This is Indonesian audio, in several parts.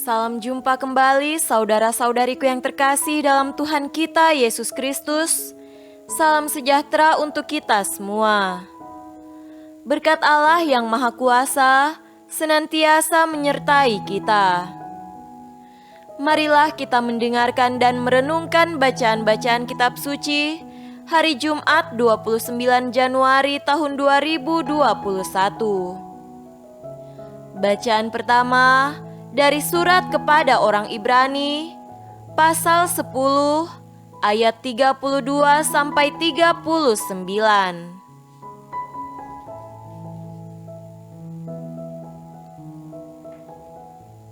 Salam jumpa kembali saudara-saudariku yang terkasih dalam Tuhan kita Yesus Kristus. Salam sejahtera untuk kita semua. Berkat Allah yang Maha Kuasa senantiasa menyertai kita. Marilah kita mendengarkan dan merenungkan bacaan-bacaan kitab suci hari Jumat 29 Januari tahun 2021. Bacaan pertama dari surat kepada orang Ibrani, pasal 10, ayat 32 sampai 39.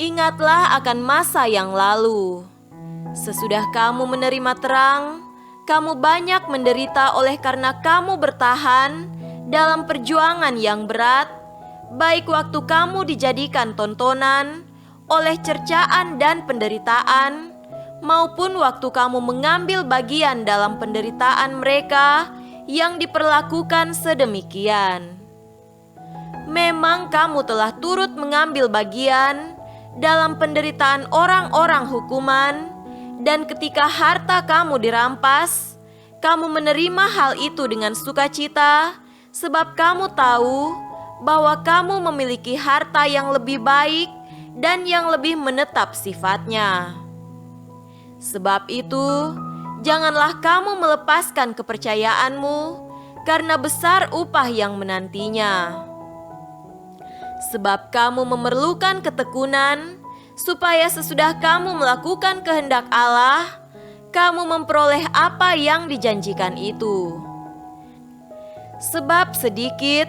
Ingatlah akan masa yang lalu. Sesudah kamu menerima terang, kamu banyak menderita oleh karena kamu bertahan dalam perjuangan yang berat, baik waktu kamu dijadikan tontonan oleh cercaan dan penderitaan, maupun waktu kamu mengambil bagian dalam penderitaan mereka yang diperlakukan sedemikian. Memang kamu telah turut mengambil bagian dalam penderitaan orang-orang hukuman, dan ketika harta kamu dirampas, kamu menerima hal itu dengan sukacita, sebab kamu tahu bahwa kamu memiliki harta yang lebih baik dan yang lebih menetap sifatnya. Sebab itu, janganlah kamu melepaskan kepercayaanmu, karena besar upah yang menantinya. Sebab kamu memerlukan ketekunan, supaya sesudah kamu melakukan kehendak Allah, kamu memperoleh apa yang dijanjikan itu. Sebab sedikit,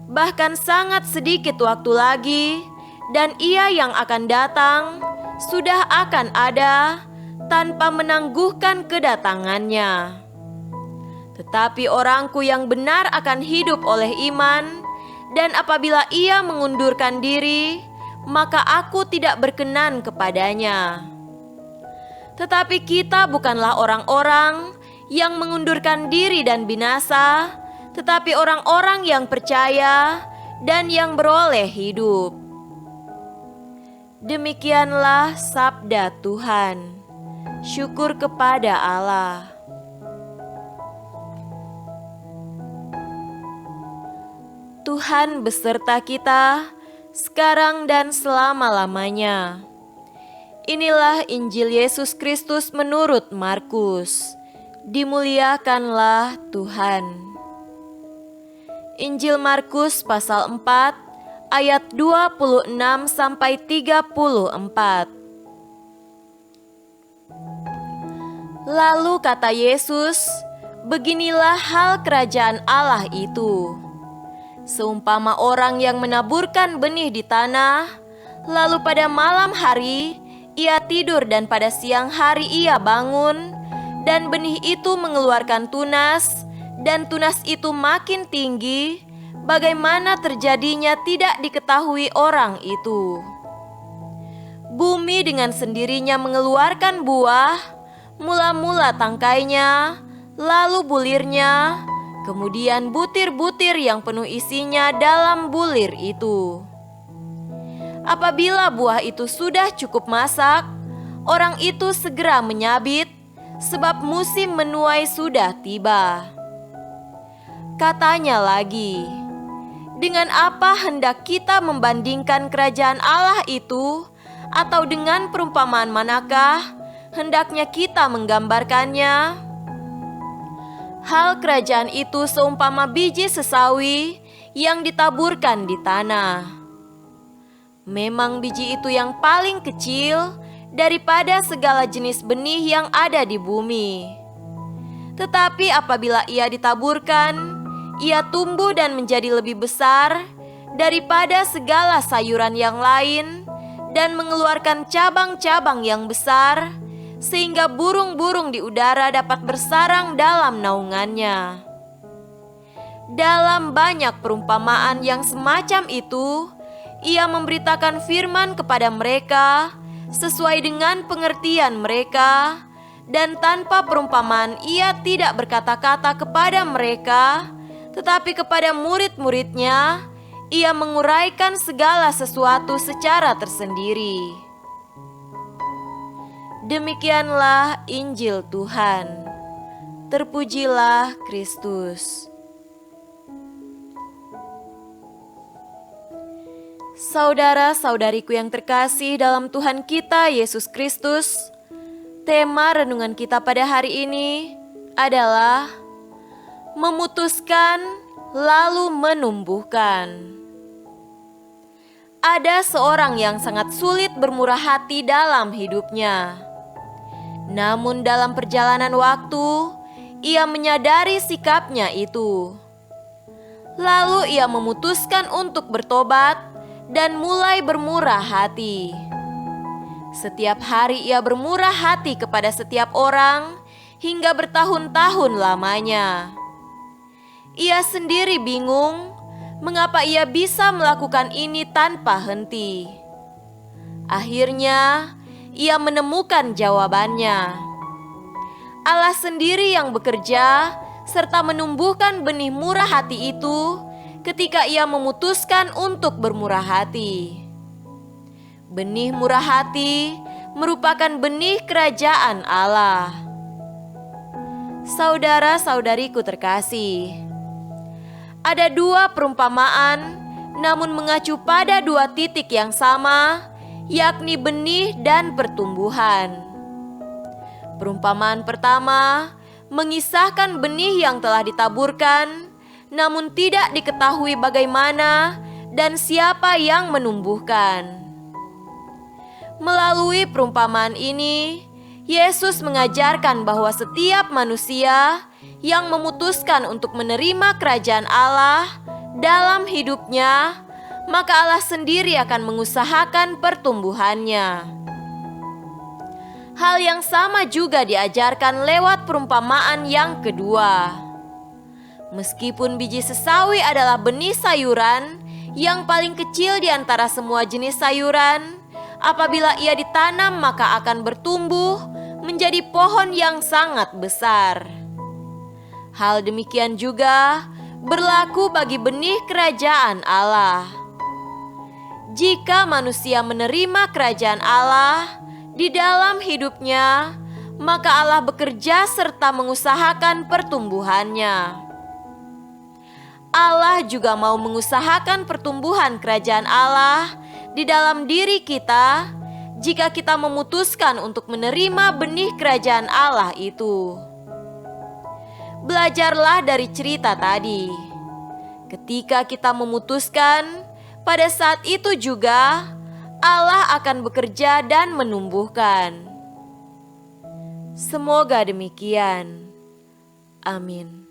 bahkan sangat sedikit waktu lagi, dan Ia yang akan datang sudah akan ada tanpa menangguhkan kedatangannya. Tetapi orangku yang benar akan hidup oleh iman, dan apabila ia mengundurkan diri, maka aku tidak berkenan kepadanya. Tetapi kita bukanlah orang-orang yang mengundurkan diri dan binasa, tetapi orang-orang yang percaya dan yang beroleh hidup. Demikianlah sabda Tuhan. Syukur kepada Allah. Tuhan beserta kita sekarang dan selama-lamanya. Inilah Injil Yesus Kristus menurut Markus. Dimuliakanlah Tuhan. Injil Markus pasal 4 ayat 26 sampai 34. Lalu kata Yesus, "Beginilah hal kerajaan Allah itu. Seumpama orang yang menaburkan benih di tanah, lalu pada malam hari ia tidur dan pada siang hari ia bangun, dan benih itu mengeluarkan tunas, dan tunas itu makin tinggi, bagaimana terjadinya tidak diketahui orang itu. Bumi dengan sendirinya mengeluarkan buah, mula-mula tangkainya, lalu bulirnya, kemudian butir-butir yang penuh isinya dalam bulir itu. Apabila buah itu sudah cukup masak, orang itu segera menyabit, sebab musim menuai sudah tiba." Katanya lagi, "Dengan apa hendak kita membandingkan kerajaan Allah itu, atau dengan perumpamaan manakah hendaknya kita menggambarkannya? Hal kerajaan itu seumpama biji sesawi yang ditaburkan di tanah. Memang biji itu yang paling kecil daripada segala jenis benih yang ada di bumi. Tetapi apabila ia ditaburkan, ia tumbuh dan menjadi lebih besar daripada segala sayuran yang lain, dan mengeluarkan cabang-cabang yang besar, sehingga burung-burung di udara dapat bersarang dalam naungannya." Dalam banyak perumpamaan yang semacam itu, ia memberitakan firman kepada mereka sesuai dengan pengertian mereka, dan tanpa perumpamaan ia tidak berkata-kata kepada mereka, tetapi kepada murid-muridnya ia menguraikan segala sesuatu secara tersendiri. Demikianlah Injil Tuhan. Terpujilah Kristus. Saudara-saudariku yang terkasih dalam Tuhan kita Yesus Kristus, tema renungan kita pada hari ini adalah memutuskan lalu menumbuhkan. Ada seorang yang sangat sulit bermurah hati dalam hidupnya. Namun dalam perjalanan waktu, ia menyadari sikapnya itu. Lalu ia memutuskan untuk bertobat dan mulai bermurah hati. Setiap hari ia bermurah hati kepada setiap orang hingga bertahun-tahun lamanya. Ia sendiri bingung mengapa ia bisa melakukan ini tanpa henti. Akhirnya, ia menemukan jawabannya. Allah sendiri yang bekerja serta menumbuhkan benih murah hati itu ketika ia memutuskan untuk bermurah hati. Benih murah hati merupakan benih kerajaan Allah. Saudara-saudariku terkasih, ada dua perumpamaan, namun mengacu pada dua titik yang sama, yakni benih dan pertumbuhan. Perumpamaan pertama mengisahkan benih yang telah ditaburkan, namun tidak diketahui bagaimana dan siapa yang menumbuhkan. Melalui perumpamaan ini, Yesus mengajarkan bahwa setiap manusia yang memutuskan untuk menerima kerajaan Allah dalam hidupnya, maka Allah sendiri akan mengusahakan pertumbuhannya. Hal yang sama juga diajarkan lewat perumpamaan yang kedua. Meskipun biji sesawi adalah benih sayuran yang paling kecil di antara semua jenis sayuran, apabila ia ditanam maka akan bertumbuh menjadi pohon yang sangat besar. Hal demikian juga berlaku bagi benih kerajaan Allah. Jika manusia menerima kerajaan Allah di dalam hidupnya, maka Allah bekerja serta mengusahakan pertumbuhannya. Allah juga mau mengusahakan pertumbuhan kerajaan Allah di dalam diri kita jika kita memutuskan untuk menerima benih kerajaan Allah itu. Belajarlah dari cerita tadi. Ketika kita memutuskan, pada saat itu juga Allah akan bekerja dan menumbuhkan. Semoga demikian. Amin.